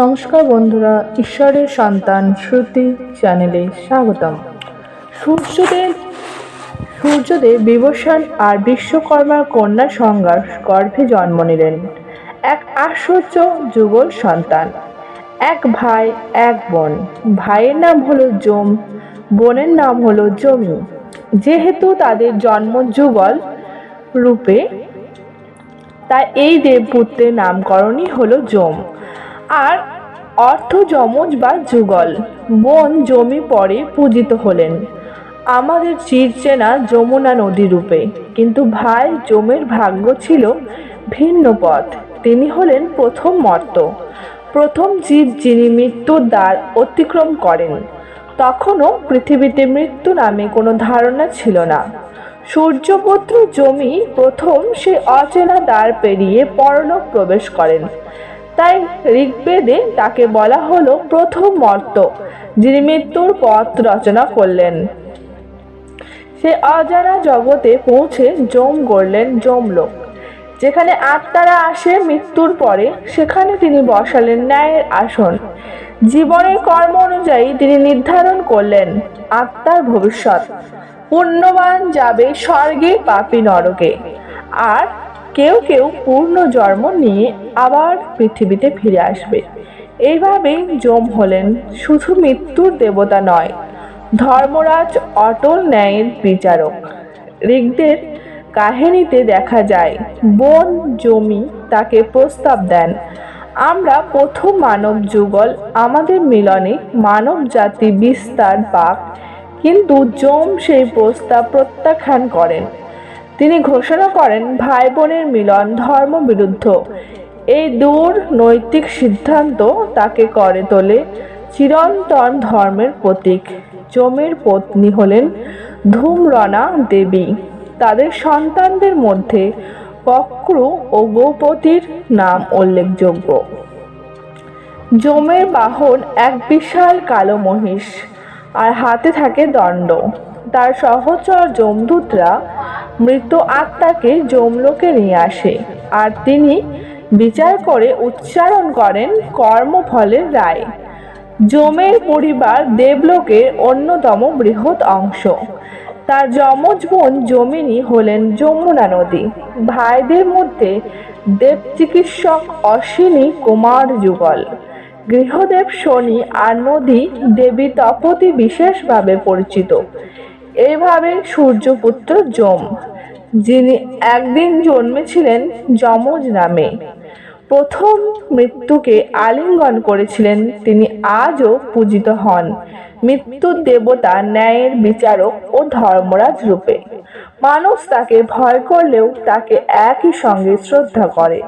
নমস্কার বন্ধুরা, ঈশ্বরের সন্তান শ্রুতি চ্যানেলে স্বাগতম। সূর্যদেব বিবস্বান আর বিশ্বকর্মার কন্যা সংজ্ঞার গর্ভে জন্ম নিলেন। এক আশ্চর্য যুগল সন্তান, এক ভাই এক বোন। ভাইয়ের নাম হলো যম, বোনের নাম হলো জমি। যেহেতু তাদের জন্ম যুগল রূপে, তাই এই দেবপুত্রের নামকরণই হলো যম, আর অর্থ যমজ বা যুগল। বোন জমি পরে পূজিত হলেন আমাদের চিরচেনা যমুনা নদী রূপে, কিন্তু ভাই যমের ভাগ্য ছিল ভিন্ন পথ। তিনি হলেন প্রথম মর্ত, প্রথম জীব যিনি মৃত্যুর দ্বার অতিক্রম করেন। তখনও পৃথিবীতে মৃত্যু নামে কোনো ধারণা ছিল না। সূর্যপুত্র জমি প্রথম সে অচেনা দ্বার পেরিয়ে পরলোক প্রবেশ করেন। তাই ঋগ্বেদে তাকে বলা হলো প্রথম মর্ত, যিনি মৃত্যুর পথ রচনা করলেন। সে অজানা জগতে পৌঁছে যম গড়লেন যমলোক, যেখানে আত্মারা আসে মৃত্যুর পরে। সেখানে তিনি বসালেন ন্যায়ের আসন। জীবনের কর্ম অনুযায়ী তিনি নির্ধারণ করলেন আত্মার ভবিষ্যৎ। পুণ্যবান যাবে স্বর্গে, পাপী নরকে, আর কেউ কেউ পূর্ণ জন্ম নিয়ে আবার পৃথিবীতে ফিরে আসবে। এইভাবেই যম হলেন শুধু মৃত্যুর দেবতা নয়, ধর্মরাজ, অটল ন্যায়ের বিচারক। ঋগ্বেদের কাহিনীতে দেখা যায় বোন জমি তাকে প্রস্তাব দেন, আমরা প্রথম মানব যুগল, আমাদের মিলনে মানব জাতি বিস্তার পাক। কিন্তু যম সেই প্রস্তাব প্রত্যাখ্যান করেন। তিনি ঘোষণা করেন ভাই বোনের মিলন ধর্মবিরুদ্ধ। এই দূর নৈতিক সিদ্ধান্ত তাকে করে তোলে চিরন্তন ধর্মের প্রতীক। যমের পত্নী হলেন ধূম্রনা দেবী। তাদের সন্তানদের মধ্যে বক্রু ও গোপতির নাম উল্লেখযোগ্য। যমের বাহন এক বিশাল কালো মহিষ, আর হাতে থাকে দণ্ড। তার সহচর যমদূতরা মৃত আত্মাকে যমলোকে নিয়ে আসে, আর তিনি বিচার করে উচ্চারণ করেন কর্মফলের রায়। যমের পরিবার দেবলোকের অন্যতম বৃহৎ অংশ। তার যমজ বোন যমিনী হলেন যমুনা নদী। ভাইদের মধ্যে দেব চিকিৎসক অশ্বিনী কুমার যুগল, গৃহদেব শনি, আর নদী দেবী তপতী বিশেষভাবে পরিচিত। এইভাবে সূর্যপুত্র যম, যিনি একদিন জন্মেছিলেন যমজ নামে, প্রথম মৃত্যুকে আলিঙ্গন করেছিলেন, তিনি আজও পূজিত হন মৃত্যুর দেবতা, ন্যায়ের বিচারক ও ধর্মরাজ রূপে। মানুষ তাকে ভয় করলেও তাকে একই সঙ্গে শ্রদ্ধা করে,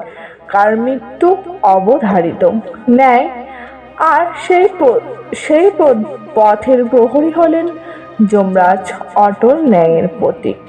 কারণ মৃত্যু অবধারিত ন্যায়, আর সেই পথের প্রহরী হলেন যমরাজ, অটল ন্যায়ের প্রতীক।